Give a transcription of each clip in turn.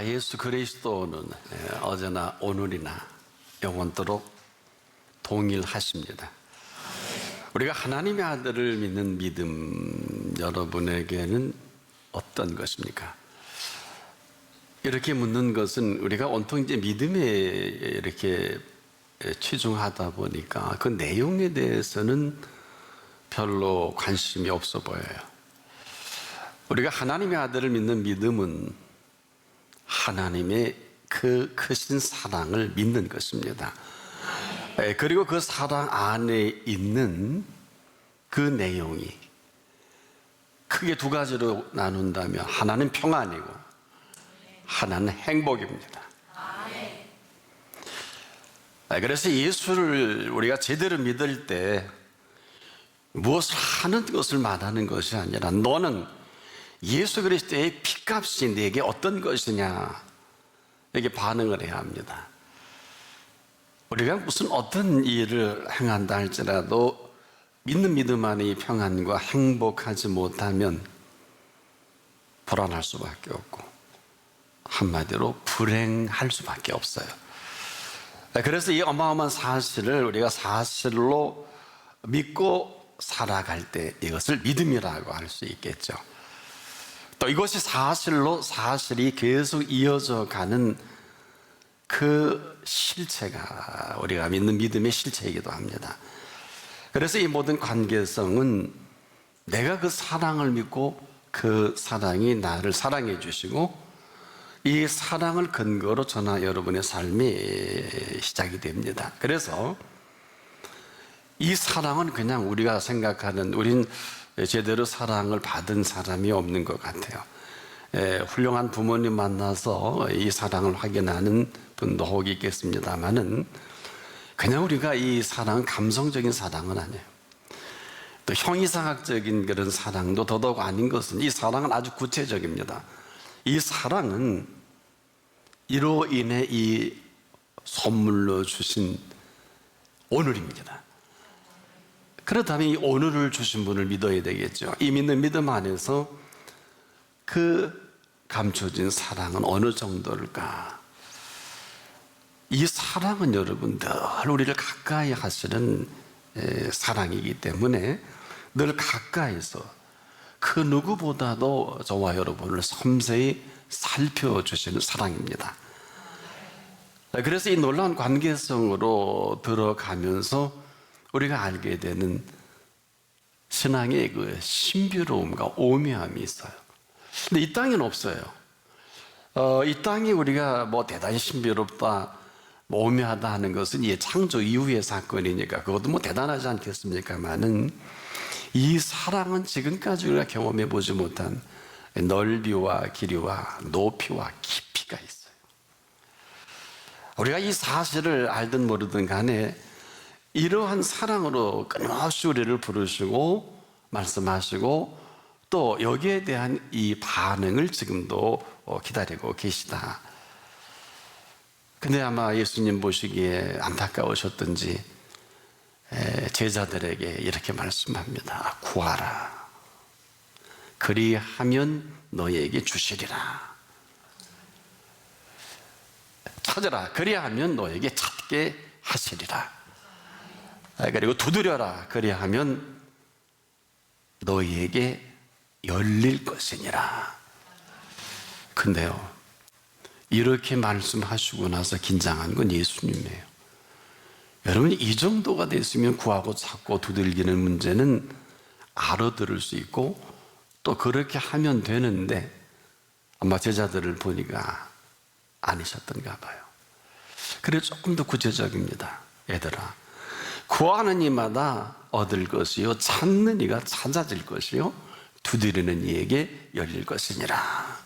예수 그리스도는 어제나 오늘이나 영원토록 동일하십니다. 우리가 하나님의 아들을 믿는 믿음, 여러분에게는 어떤 것입니까? 이렇게 묻는 것은 우리가 온통 이제 믿음에 이렇게 치중하다 보니까 그 내용에 대해서는 별로 관심이 없어 보여요. 우리가 하나님의 아들을 믿는 믿음은 하나님의 그 크신 사랑을 믿는 것입니다. 그리고 그 사랑 안에 있는 그 내용이 크게 두 가지로 나눈다면 하나는 평안이고 하나는 행복입니다. 그래서 예수를 우리가 제대로 믿을 때 무엇을 하는 것을 말하는 것이 아니라 너는 예수 그리스도의 피값이 내게 어떤 것이냐, 이렇게 반응을 해야 합니다. 우리가 무슨 어떤 일을 행한다 할지라도 믿는 믿음 안에 이 평안과 행복하지 못하면 불안할 수밖에 없고 한마디로 불행할 수밖에 없어요. 그래서 이 어마어마한 사실을 우리가 사실로 믿고 살아갈 때 이것을 믿음이라고 할 수 있겠죠. 또 이것이 사실이 계속 이어져 가는 그 실체가 우리가 믿는 믿음의 실체이기도 합니다. 그래서 이 모든 관계성은 내가 그 사랑을 믿고 그 사랑이 나를 사랑해 주시고 이 사랑을 근거로 저나 여러분의 삶이 시작이 됩니다. 그래서 이 사랑은 그냥 우리가 생각하는, 우린 제대로 사랑을 받은 사람이 없는 것 같아요. 훌륭한 부모님 만나서 이 사랑을 확인하는 분도 혹 있겠습니다만은 그냥 우리가 이 사랑은 감성적인 사랑은 아니에요. 또 형이상학적인 그런 사랑도 더더욱 아닌 것은 이 사랑은 아주 구체적입니다. 이 사랑은 이로 인해 이 선물로 주신 오늘입니다. 그렇다면 이 오늘을 주신 분을 믿어야 되겠죠. 이 믿는 믿음 안에서 그 감춰진 사랑은 어느 정도일까? 이 사랑은 여러분 늘 우리를 가까이 하시는 사랑이기 때문에 늘 가까이서 그 누구보다도 저와 여러분을 섬세히 살펴주시는 사랑입니다. 그래서 이 놀라운 관계성으로 들어가면서 우리가 알게 되는 신앙의 그 신비로움과 오묘함이 있어요. 근데 이 땅에는 없어요. 이 땅이 우리가 뭐 대단히 신비롭다, 오묘하다 하는 것은 이 창조 이후의 사건이니까 그것도 뭐 대단하지 않겠습니까만은 이 사랑은 지금까지 우리가 경험해 보지 못한 넓이와 길이와 높이와 깊이가 있어요. 우리가 이 사실을 알든 모르든 간에 이러한 사랑으로 끊임없이 우리를 부르시고 말씀하시고 또 여기에 대한 이 반응을 지금도 기다리고 계시다. 근데 아마 예수님 보시기에 안타까우셨던지 제자들에게 이렇게 말씀합니다. 구하라. 그리하면 너에게 주시리라. 찾으라. 그리하면 너에게 찾게 하시리라. 그리고 두드려라. 그리하면 너희에게 열릴 것이니라. 근데요, 이렇게 말씀하시고 나서 긴장한 건 예수님이에요. 여러분, 이 정도가 됐으면 구하고 찾고 두들기는 문제는 알아들을 수 있고 또 그렇게 하면 되는데 아마 제자들을 보니까 아니셨던가 봐요. 그래서 조금 더 구체적입니다. 얘들아, 구하는 이마다 얻을 것이요 찾는 이가 찾아질 것이요 두드리는 이에게 열릴 것이니라.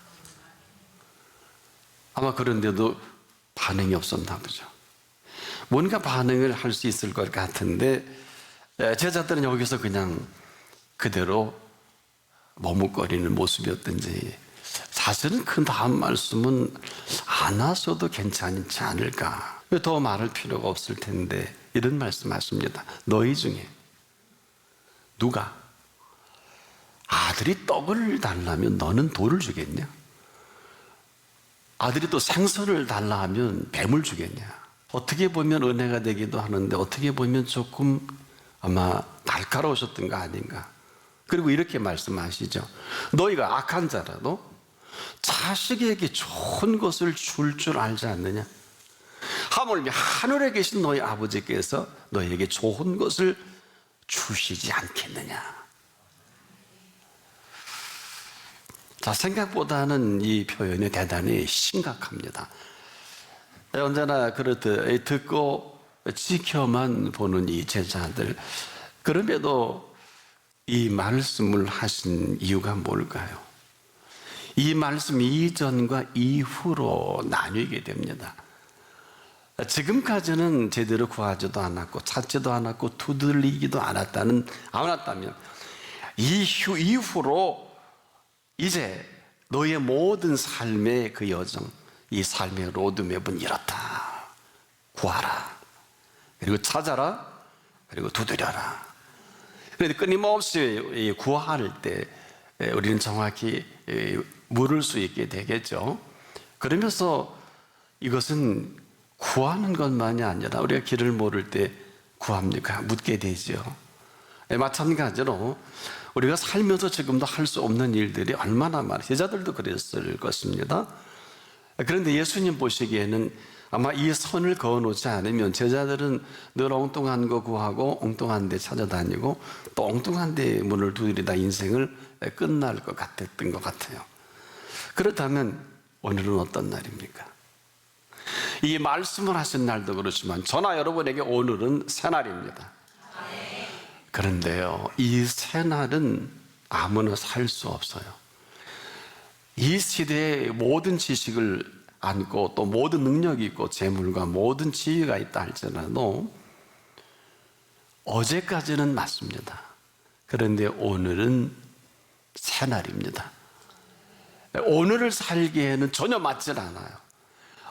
아마 그런데도 반응이 없었나 보죠. 뭔가 반응을 할 수 있을 것 같은데 제자들은 여기서 그냥 그대로 머뭇거리는 모습이었든지 사실은 그 다음 말씀은 안 하셔도 괜찮지 않을까, 더 말할 필요가 없을 텐데 이런 말씀하십니다. 너희 중에 누가 아들이 떡을 달라면 너는 돌을 주겠냐? 아들이 또 생선을 달라 하면 뱀을 주겠냐? 어떻게 보면 은혜가 되기도 하는데 어떻게 보면 조금 아마 날카로우셨던 거 아닌가. 그리고 이렇게 말씀하시죠. 너희가 악한 자라도 자식에게 좋은 것을 줄 줄 알지 않느냐? 하물며 하늘에 계신 너희 아버지께서 너희에게 좋은 것을 주시지 않겠느냐? 자, 생각보다는 이 표현이 대단히 심각합니다. 언제나 그렇듯 듣고 지켜만 보는 이 제자들, 그럼에도 이 말씀을 하신 이유가 뭘까요? 이 말씀 이전과 이후로 나뉘게 됩니다. 지금까지는 제대로 구하지도 않았고 찾지도 않았고 두들리기도 않았다면 이후로 이제 너의 모든 삶의 그 여정, 이 삶의 로드맵은 이렇다. 구하라. 그리고 찾아라. 그리고 두드려라. 그런데 끊임없이 구할 때 우리는 정확히 물을 수 있게 되겠죠. 그러면서 이것은 구하는 것만이 아니라 우리가 길을 모를 때 구합니까? 묻게 되죠. 마찬가지로 우리가 살면서 지금도 할 수 없는 일들이 얼마나 많아요. 제자들도 그랬을 것입니다. 그런데 예수님 보시기에는 아마 이 선을 그어놓지 않으면 제자들은 늘 엉뚱한 거 구하고 엉뚱한 데 찾아다니고 또 엉뚱한 데 문을 두드리다 인생을 끝날 것 같았던 것 같아요. 그렇다면 오늘은 어떤 날입니까? 이 말씀을 하신 날도 그렇지만 저나 여러분에게 오늘은 새날입니다. 그런데요, 이 새날은 아무나 살 수 없어요. 이 시대에 모든 지식을 안고 또 모든 능력이 있고 재물과 모든 지위가 있다 할지라도 어제까지는 맞습니다. 그런데 오늘은 새날입니다. 오늘을 살기에는 전혀 맞질 않아요.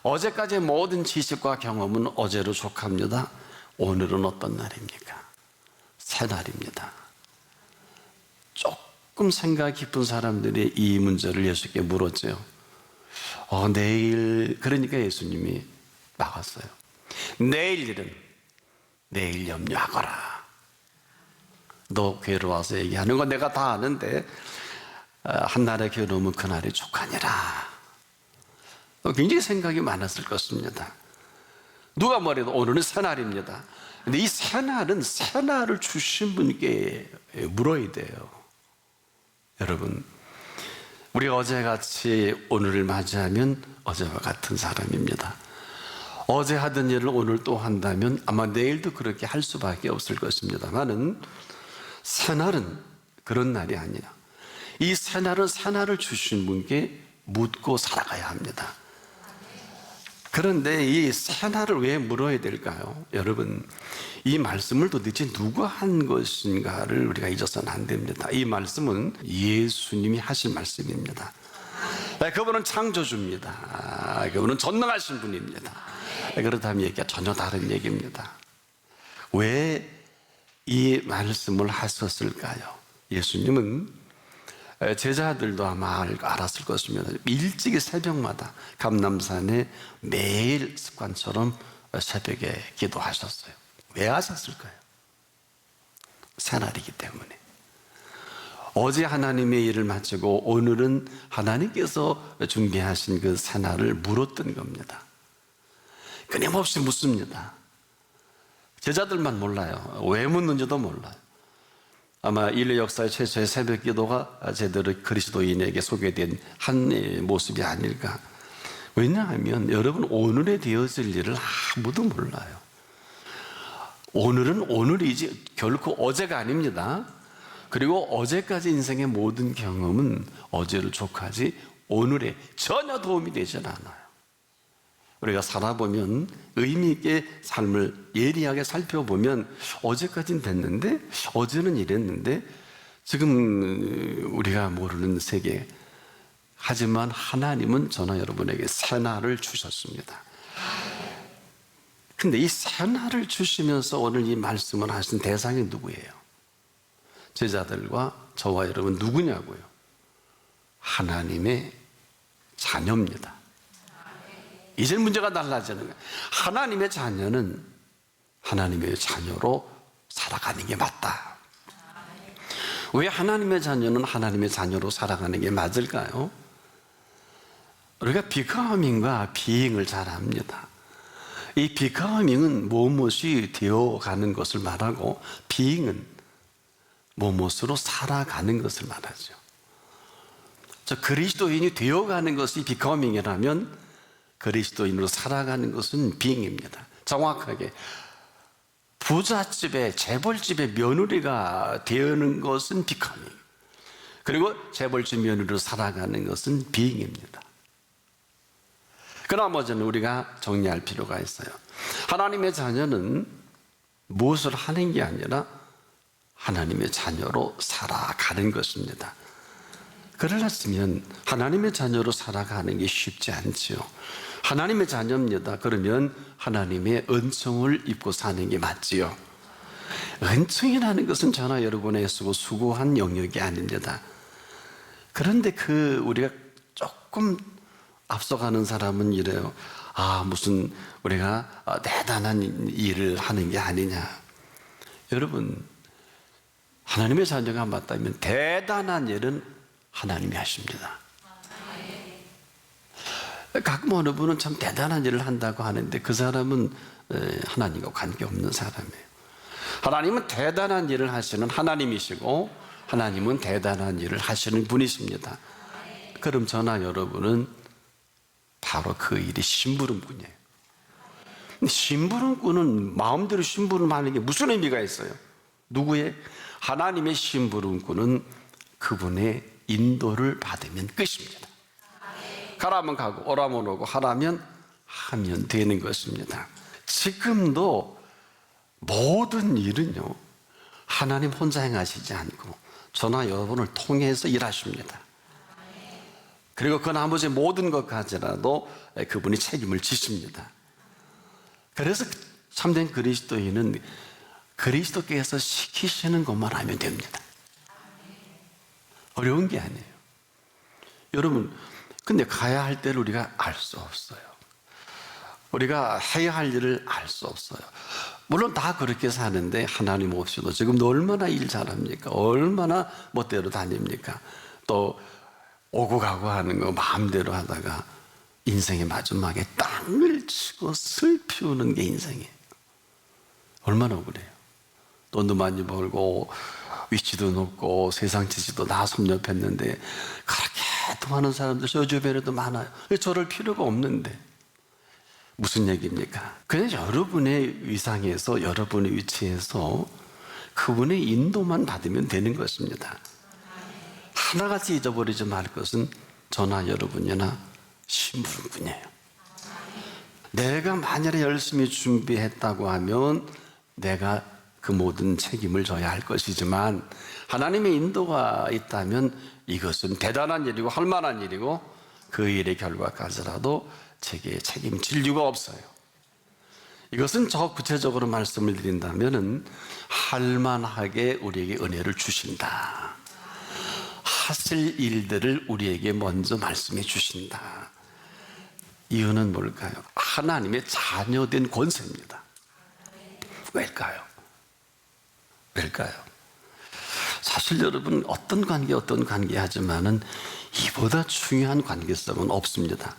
어제까지의 모든 지식과 경험은 어제로 족합니다. 오늘은 어떤 날입니까? 새날입니다. 조금 생각 깊은 사람들이 이 문제를 예수께 물었죠. 내일, 그러니까 예수님이 막았어요. 내일 일은 내일 염려하거라. 너 괴로워서 얘기하는 건 내가 다 아는데 한날의 괴로움은 그날의 족하니라. 굉장히 생각이 많았을 것입니다. 누가 뭐래도 오늘은 새날입니다. 근데 이 새날은 새날을 주신 분께 물어야 돼요. 여러분, 우리가 어제같이 오늘을 맞이하면 어제와 같은 사람입니다. 어제 하던 일을 오늘 또 한다면 아마 내일도 그렇게 할 수밖에 없을 것입니다만은 새날은 그런 날이 아니라 이 새날은 새날을 주신 분께 묻고 살아가야 합니다. 그런데 이 새날을 왜 물어야 될까요? 여러분, 이 말씀을 도대체 누가 한 것인가를 우리가 잊어서는 안 됩니다. 이 말씀은 예수님이 하신 말씀입니다. 그분은 창조주입니다. 그분은 전능하신 분입니다. 그렇다면 얘기가 전혀 다른 얘기입니다. 왜 이 말씀을 하셨을까요? 예수님은 제자들도 아마 알았을 것입니다. 일찍이 새벽마다 감람산에 매일 습관처럼 새벽에 기도하셨어요. 왜 하셨을까요? 새날이기 때문에. 어제 하나님의 일을 마치고 오늘은 하나님께서 준비하신 그 새날을 물었던 겁니다. 끊임없이 묻습니다. 제자들만 몰라요. 왜 묻는지도 몰라요. 아마 인류 역사의 최초의 새벽 기도가 제대로 그리스도인에게 소개된 한 모습이 아닐까. 왜냐하면 여러분, 오늘에 되어질 일을 아무도 몰라요. 오늘은 오늘이지 결코 어제가 아닙니다. 그리고 어제까지 인생의 모든 경험은 어제를 족하지 오늘에 전혀 도움이 되질 않아요. 우리가 살아보면 의미 있게 삶을 예리하게 살펴보면 어제까지는 됐는데 어제는 이랬는데 지금 우리가 모르는 세계, 하지만 하나님은 저나 여러분에게 새날을 주셨습니다. 근데 이 새날을 주시면서 오늘 이 말씀을 하신 대상이 누구예요? 제자들과 저와 여러분 누구냐고요? 하나님의 자녀입니다. 이제 문제가 달라지는 거예요. 하나님의 자녀는 하나님의 자녀로 살아가는 게 맞다. 왜 하나님의 자녀는 하나님의 자녀로 살아가는 게 맞을까요? 우리가 비커밍과 비잉을 잘 압니다. 이 비커밍은 무엇이 되어가는 것을 말하고 비잉은 무엇으로 살아가는 것을 말하죠. 그리스도인이 되어가는 것이 비커밍이라면 그리스도인으로 살아가는 것은 비잉입니다. 정확하게 부잣집의 재벌집의 며느리가 되는 것은 비커밍, 그리고 재벌집 며느리로 살아가는 것은 비잉입니다. 그 나머지는 우리가 정리할 필요가 있어요. 하나님의 자녀는 무엇을 하는 게 아니라 하나님의 자녀로 살아가는 것입니다. 그러려면 하나님의 자녀로 살아가는 게 쉽지 않지요. 하나님의 자녀입니다. 그러면 하나님의 은총을 입고 사는 게 맞지요. 은총이라는 것은 저나 여러분의 쓰고 수고한 영역이 아닙니다. 그런데 우리가 조금 앞서가는 사람은 이래요. 무슨 우리가 대단한 일을 하는 게 아니냐. 여러분, 하나님의 자녀가 맞다면 대단한 일은 하나님이 하십니다. 가끔 어느 분은 참 대단한 일을 한다고 하는데 그 사람은 하나님과 관계없는 사람이에요. 하나님은 대단한 일을 하시는 하나님이시고 하나님은 대단한 일을 하시는 분이십니다. 그럼 저나 여러분은 바로 그 일이 심부름꾼이에요. 심부름꾼은 마음대로 심부름하는 게 무슨 의미가 있어요? 누구의? 하나님의 심부름꾼은 그분의 인도를 받으면 끝입니다. 가라면 가고 오라면 오고 하라면 하면 되는 것입니다. 지금도 모든 일은요, 하나님 혼자 행하시지 않고 저나 여러분을 통해서 일하십니다. 그리고 그 나머지 모든 것까지라도 그분이 책임을 지십니다. 그래서 참된 그리스도인은 그리스도께서 시키시는 것만 하면 됩니다. 어려운 게 아니에요. 여러분, 근데 가야 할 때를 우리가 알 수 없어요. 우리가 해야 할 일을 알 수 없어요. 물론 다 그렇게 사는데 하나님 없이도 지금도 얼마나 일 잘합니까? 얼마나 멋대로 다닙니까? 또 오고 가고 하는 거 마음대로 하다가 인생의 마지막에 땅을 치고 슬피우는 게 인생이에요. 얼마나 억울해요. 돈도 많이 벌고 위치도 높고 세상 지지도 다 섭렵했는데 그렇게 통하는 사람들 저 주변에도 많아요. 저럴 필요가 없는데 무슨 얘기입니까? 그냥 여러분의 위상에서 여러분의 위치에서 그분의 인도만 받으면 되는 것입니다. 하나같이 잊어버리지 말 것은 저나 여러분이나 심부름꾼이에요. 내가 만약에 열심히 준비했다고 하면 내가 그 모든 책임을 져야 할 것이지만 하나님의 인도가 있다면 이것은 대단한 일이고 할 만한 일이고 그 일의 결과까지라도 제게 책임질 이유가 없어요. 이것은 저 구체적으로 말씀을 드린다면 할만하게 우리에게 은혜를 주신다. 하실 일들을 우리에게 먼저 말씀해 주신다. 이유는 뭘까요? 하나님의 자녀된 권세입니다. 왜일까요? 왜일까요? 사실 여러분 어떤 관계 하지만은 이보다 중요한 관계성은 없습니다.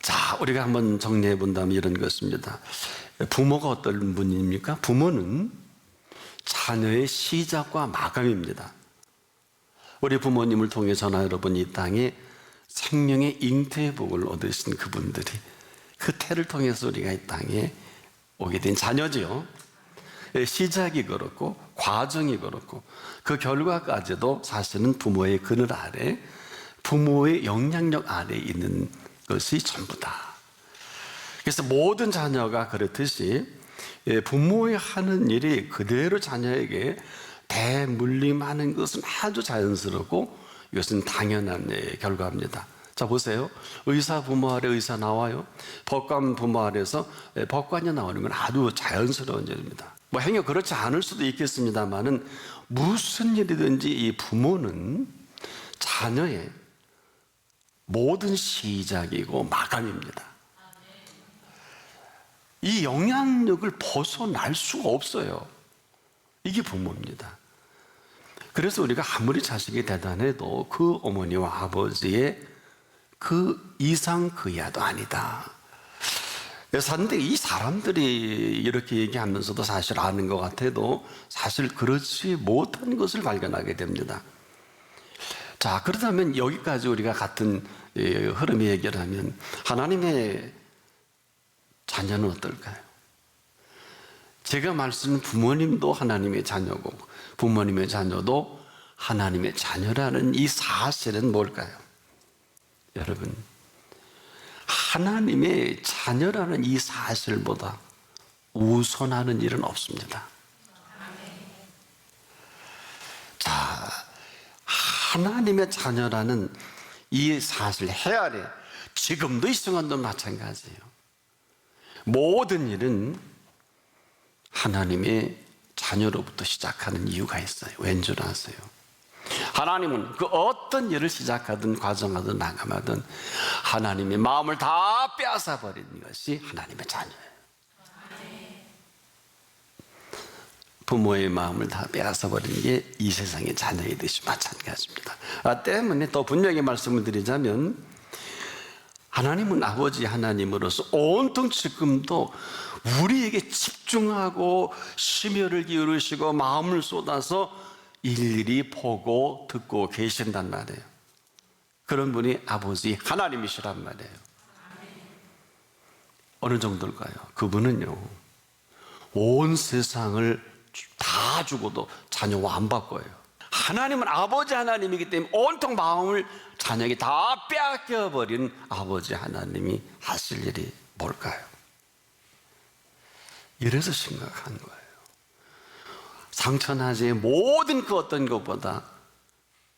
자, 우리가 한번 정리해 본다면 이런 것입니다. 부모가 어떤 분입니까? 부모는 자녀의 시작과 마감입니다. 우리 부모님을 통해 저나 여러분이 이 땅에 생명의 잉태의 복을 얻으신 그분들이 그 태를 통해서 우리가 이 땅에 오게 된 자녀지요. 시작이 그렇고 과정이 그렇고 그 결과까지도 사실은 부모의 그늘 아래, 부모의 영향력 아래 있는 것이 전부다. 그래서 모든 자녀가 그렇듯이 부모의 하는 일이 그대로 자녀에게 대물림하는 것은 아주 자연스럽고 이것은 당연한 결과입니다. 자, 보세요. 의사 부모 아래 의사 나와요. 법관 부모 아래서 법관이 나오는 건 아주 자연스러운 일입니다. 뭐 행여 그렇지 않을 수도 있겠습니다만은 무슨 일이든지 이 부모는 자녀의 모든 시작이고 마감입니다. 이 영향력을 벗어날 수가 없어요. 이게 부모입니다. 그래서 우리가 아무리 자식이 대단해도 그 어머니와 아버지의 그 이상 그 이하도 아니다. 그런데 이 사람들이 이렇게 얘기하면서도 사실 아는 것 같아도 사실 그렇지 못한 것을 발견하게 됩니다. 자, 그렇다면 여기까지 우리가 같은 흐름의 얘기를 하면 하나님의 자녀는 어떨까요? 제가 말씀드린 부모님도 하나님의 자녀고 부모님의 자녀도 하나님의 자녀라는 이 사실은 뭘까요? 여러분, 하나님의 자녀라는 이 사실보다 우선하는 일은 없습니다. 자, 하나님의 자녀라는 이 사실 헤아려 지금도 이 순간도 마찬가지예요. 모든 일은 하나님의 자녀로부터 시작하는 이유가 있어요. 왠 줄 아세요? 하나님은 그 어떤 일을 시작하든 과정하든 나감하든 하나님의 마음을 다 빼앗아 버리는 것이 하나님의 자녀예요. 부모의 마음을 다 빼앗아 버리는 게 이 세상의 자녀이듯이 마찬가지입니다. 때문에 더 분명히 말씀을 드리자면 하나님은 아버지 하나님으로서 온통 지금도 우리에게 집중하고 심혈을 기울이시고 마음을 쏟아서 일일이 보고 듣고 계신단 말이에요. 그런 분이 아버지 하나님이시란 말이에요. 어느 정도일까요? 그분은요, 온 세상을 다 주고도 자녀와 안 바꿔요. 하나님은 아버지 하나님이기 때문에 온통 마음을 자녀에게 다 빼앗겨버린 아버지 하나님이 하실 일이 뭘까요? 이래서 심각한 거예요. 상천하지의 모든 그 어떤 것보다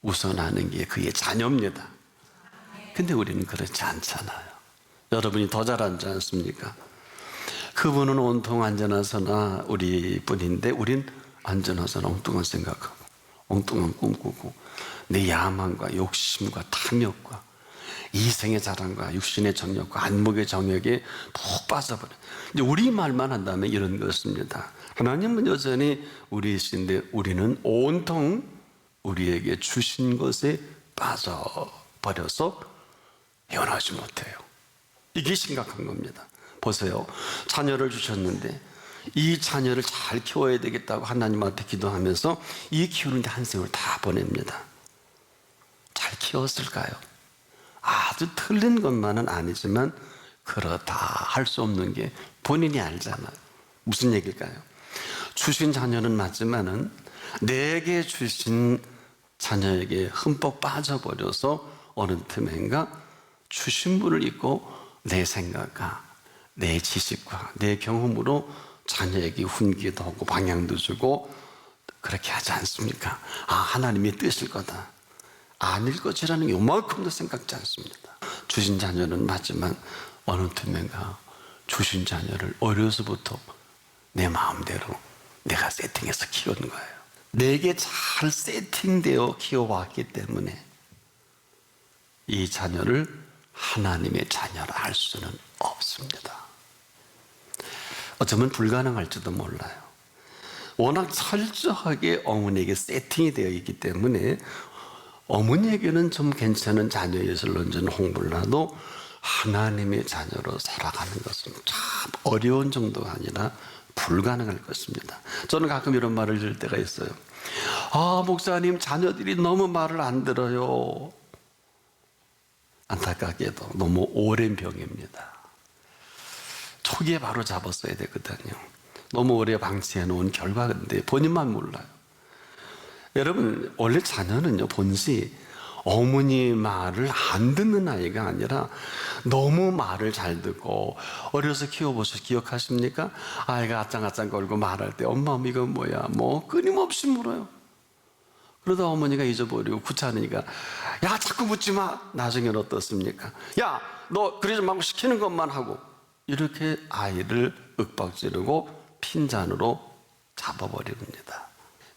우선하는 게 그의 자녀입니다. 근데 우리는 그렇지 않잖아요. 여러분이 더 잘하지 않습니까? 그분은 온통 안전하서나 우리 뿐인데 우린 안전하서나 엉뚱한 생각하고 엉뚱한 꿈 꾸고 내 야망과 욕심과 탐욕과 이생의 자랑과 육신의 정욕과 안목의 정욕에 푹 빠져버려. 이제 우리 말만 한다면 이런 것입니다. 하나님은 여전히 우리이신데 우리는 온통 우리에게 주신 것에 빠져버려서 변하지 못해요. 이게 심각한 겁니다. 보세요. 자녀를 주셨는데 이 자녀를 잘 키워야 되겠다고 하나님한테 기도하면서 이 키우는데 한 세월 다 보냅니다. 잘 키웠을까요? 아주 틀린 것만은 아니지만 그렇다 할 수 없는 게 본인이 알잖아요. 무슨 얘기일까요? 주신 자녀는 맞지만은 내게 주신 자녀에게 흠뻑 빠져버려서 어느 틈엔가 주신 분을 잊고 내 생각과 내 지식과 내 경험으로 자녀에게 훈계도 하고 방향도 주고 그렇게 하지 않습니까? 아, 하나님의 뜻일 거다. 아닐 것이라는 요만큼도 생각지 않습니다. 주신 자녀는 맞지만 어느 틈엔가 주신 자녀를 어려서부터 내 마음대로 내가 세팅해서 키운 거예요. 내게 잘 세팅되어 키워왔기 때문에 이 자녀를 하나님의 자녀라 할 수는 없습니다. 어쩌면 불가능할지도 몰라요. 워낙 철저하게 어머니에게 세팅이 되어 있기 때문에 어머니에게는 좀 괜찮은 자녀예술론전 홍보를 하도 하나님의 자녀로 살아가는 것은 참 어려운 정도가 아니라 불가능할 것입니다. 저는 가끔 이런 말을 들을 때가 있어요. 아, 목사님, 자녀들이 너무 말을 안 들어요. 안타깝게도 너무 오랜 병입니다. 초기에 바로 잡았어야 되거든요. 너무 오래 방치해 놓은 결과인데 본인만 몰라요. 여러분, 원래 자녀는요, 본시 어머니 말을 안 듣는 아이가 아니라 너무 말을 잘 듣고, 어려서 키워보셔서 기억하십니까? 아이가 아짱아짱거리고 말할 때 엄마 이거 뭐야? 뭐 끊임없이 물어요. 그러다 어머니가 잊어버리고 귀찮으니까 야, 자꾸 묻지 마. 나중엔 어떻습니까? 야, 너 그러지 말고 시키는 것만 하고. 이렇게 아이를 윽박지르고 핀잔으로 잡아버립니다.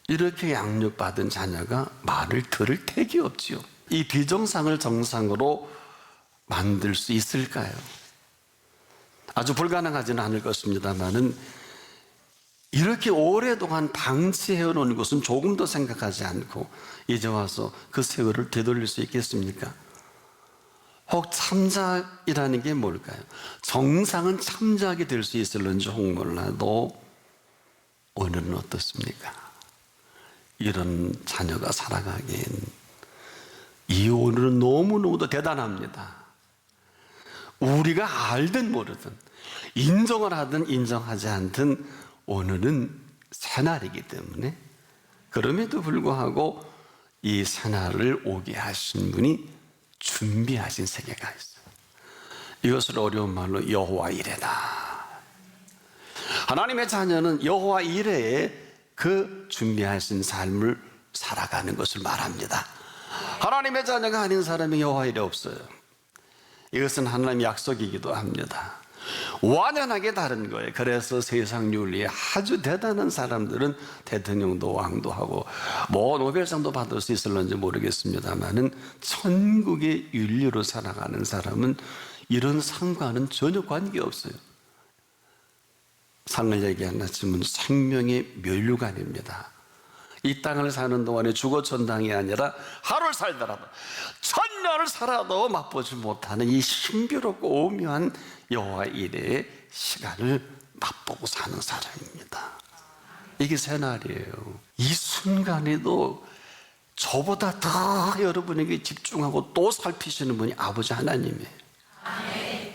이렇게 양육받은 자녀가 말을 들을 택이 없지요. 이 비정상을 정상으로 만들 수 있을까요? 아주 불가능하지는 않을 것입니다만은 이렇게 오랫동안 방치해 놓은 것은 조금 더 생각하지 않고 이제 와서 그 세월을 되돌릴 수 있겠습니까? 혹 참작이라는 게 뭘까요? 정상은 참작이 될 수 있을런지 혹 몰라도 오늘은 어떻습니까? 이런 자녀가 살아가기엔 이 오늘은 너무너무도 대단합니다. 우리가 알든 모르든 인정을 하든 인정하지 않든 오늘은 새날이기 때문에 그럼에도 불구하고 이 새날을 오게 하신 분이 준비하신 세계가 있어요. 이것을 어려운 말로 여호와 이레다. 하나님의 자녀는 여호와 이레에 그 준비하신 삶을 살아가는 것을 말합니다. 하나님의 자녀가 아닌 사람이 여호와 이레 없어요. 이것은 하나님의 약속이기도 합니다. 완연하게 다른 거예요. 그래서 세상 윤리에 아주 대단한 사람들은 대통령도 왕도 하고 뭐 노벨상도 받을 수 있을런지 모르겠습니다만은 천국의 윤리로 살아가는 사람은 이런 상과는 전혀 관계없어요. 상을 얘기하나 치면 생명의 면류관입니다. 이 땅을 사는 동안에 주거천당이 아니라 하루를 살더라도 천년을 살아도 맛보지 못하는 이 신비롭고 오묘한 여호와 이레의 시간을 맛보고 사는 사람입니다. 이게 새날이에요. 이 순간에도 저보다 더 여러분에게 집중하고 또 살피시는 분이 아버지 하나님이에요.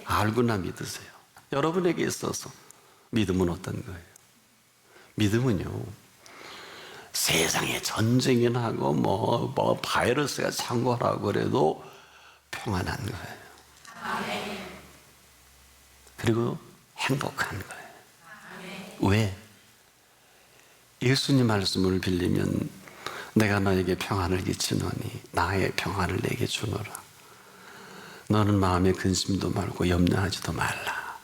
알고나 믿으세요. 여러분에게 있어서 믿음은 어떤 거예요? 믿음은요, 세상에 전쟁이 나고 뭐 바이러스가 창궐하고 그래도 평안한 거예요. 그리고 행복한 거예요. 왜? 예수님 말씀을 빌리면 내가 너에게 평안을 끼치노니 나의 평안을 내게 주노라. 너는 마음에 근심도 말고 염려하지도 말라.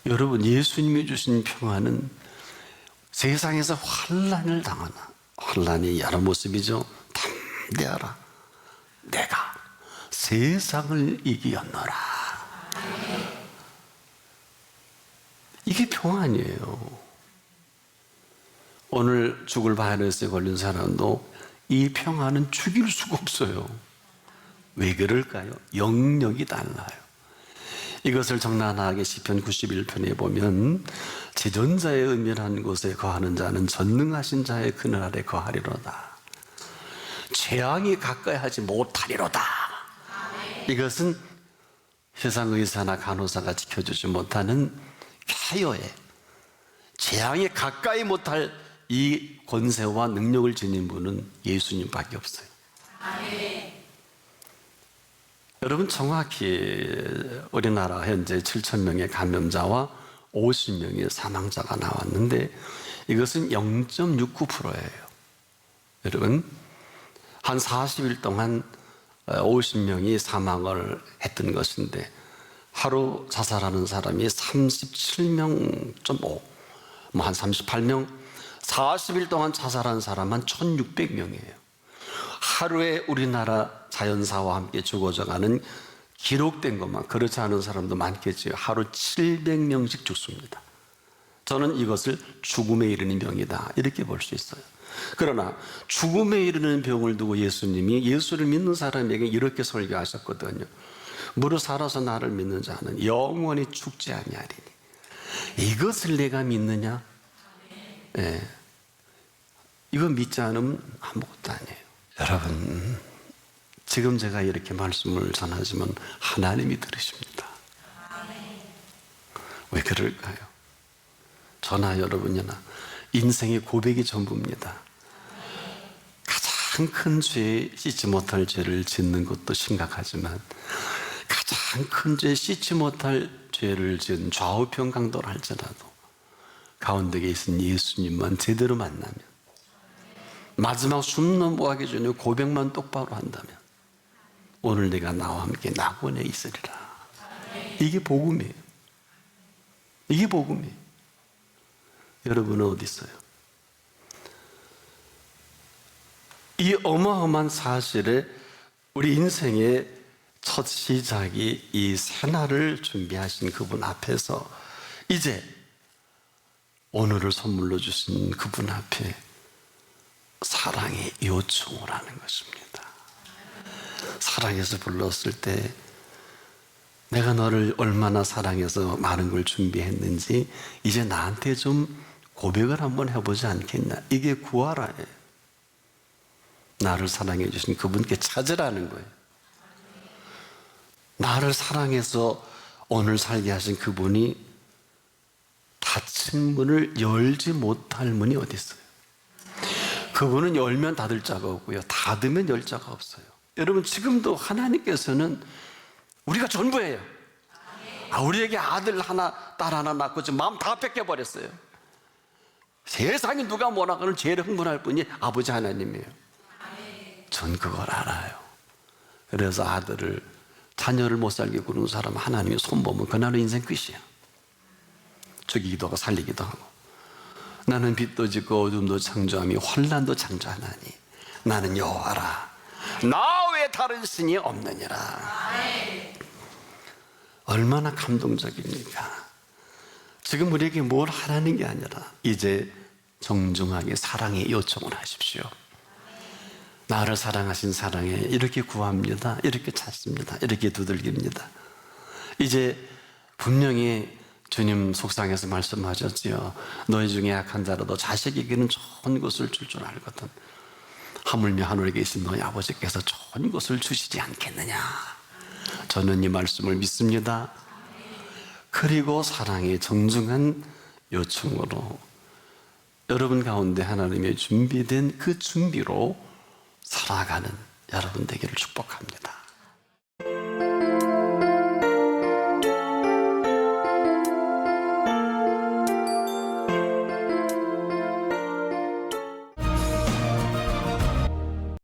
여러분, 예수님이 주신 평안은 세상에서 환난을 당하나, 환난이 여러 모습이죠. 담대하라. 내가 세상을 이기었노라. 이게 평안이에요. 오늘 죽을 바이러스에 걸린 사람도 이 평안은 죽일 수가 없어요. 왜 그럴까요? 영역이 달라요. 이것을 적나라하게 시편 91편에 보면 지존자의 은밀한 곳에 거하는 자는 전능하신 자의 그늘 아래 거하리로다. 재앙이 가까이 하지 못하리로다. 이것은 세상 의사나 간호사가 지켜주지 못하는 쾌요에 재앙이 가까이 못할 이 권세와 능력을 지닌 분은 예수님밖에 없어요. 여러분, 정확히 우리나라 현재 7,000명의 감염자와 50명의 사망자가 나왔는데 이것은 0.69%예요. 여러분, 한 40일 동안 50명이 사망을 했던 것인데 하루 자살하는 사람이 37.5, 뭐 한 38명, 40일 동안 자살한 사람 한 1,600명이에요. 하루에 우리나라 자연사와 함께 죽어져가는 기록된 것만, 그렇지 않은 사람도 많겠지요. 하루 700명씩 죽습니다. 저는 이것을 죽음에 이르는 병이다 이렇게 볼 수 있어요. 그러나 죽음에 이르는 병을 두고 예수님이 예수를 믿는 사람에게 이렇게 설교하셨거든요. 무릇 살아서 나를 믿는 자는 영원히 죽지 아니하리니 이것을 내가 믿느냐? 네. 이거 믿지 않으면 아무것도 아니에요. 여러분, 지금 제가 이렇게 말씀을 전하지만 하나님이 들으십니다. 왜 그럴까요? 저나 여러분이나 인생의 고백이 전부입니다. 가장 큰 죄, 씻지 못할 죄를 짓는 것도 심각하지만 가장 큰 죄, 씻지 못할 죄를 지은 좌우평강도를 할지라도 가운데 계신 예수님만 제대로 만나면, 마지막 숨 넘어가기 전에 고백만 똑바로 한다면 오늘 내가 나와 함께 낙원에 있으리라. 이게 복음이에요. 이게 복음이에요. 여러분은 어디 있어요? 이 어마어마한 사실에 우리 인생의 첫 시작이 이 새날을 준비하신 그분 앞에서 이제 오늘을 선물로 주신 그분 앞에 사랑의 요청을 하는 것입니다. 사랑해서 불렀을 때 내가 너를 얼마나 사랑해서 많은 걸 준비했는지 이제 나한테 좀 고백을 한번 해보지 않겠냐. 이게 구하라예요. 나를 사랑해 주신 그분께 찾으라는 거예요. 나를 사랑해서 오늘 살게 하신 그분이 닫힌 문을 열지 못할 문이 어디 있어요? 그분은 열면 닫을 자가 없고요, 닫으면 열 자가 없어요. 여러분, 지금도 하나님께서는 우리가 전부예요. 우리에게 아들 하나, 딸 하나 낳고 지금 마음 다 뺏겨버렸어요. 세상에 누가 뭐라고는 제일 흥분할 분이 아버지 하나님이에요. 전 그걸 알아요. 그래서 자녀를 못 살게 구는 사람 하나님이 손보면 그날은 인생 끝이야. 죽이기도 하고 살리기도 하고. 나는 빛도 짓고 어둠도 창조하며 환난도 창조하나니 나는 여호와라. 나 외에 다른 신이 없느니라. 얼마나 감동적입니까? 지금 우리에게 뭘 하라는 게 아니라 이제 정중하게 사랑의 요청을 하십시오. 나를 사랑하신 사랑에 이렇게 구합니다. 이렇게 찾습니다. 이렇게 두들깁니다. 이제 분명히 주님 속상해서 말씀하셨지요. 너희 중에 약한 자라도 자식에게는 좋은 것을 줄 줄 알거든. 하물며 하늘에 계신 너희 아버지께서 좋은 것을 주시지 않겠느냐. 저는 이 말씀을 믿습니다. 그리고 사랑의 정중한 요청으로 여러분 가운데 하나님의 준비된 그 준비로 살아가는 여러분 되기를 축복합니다.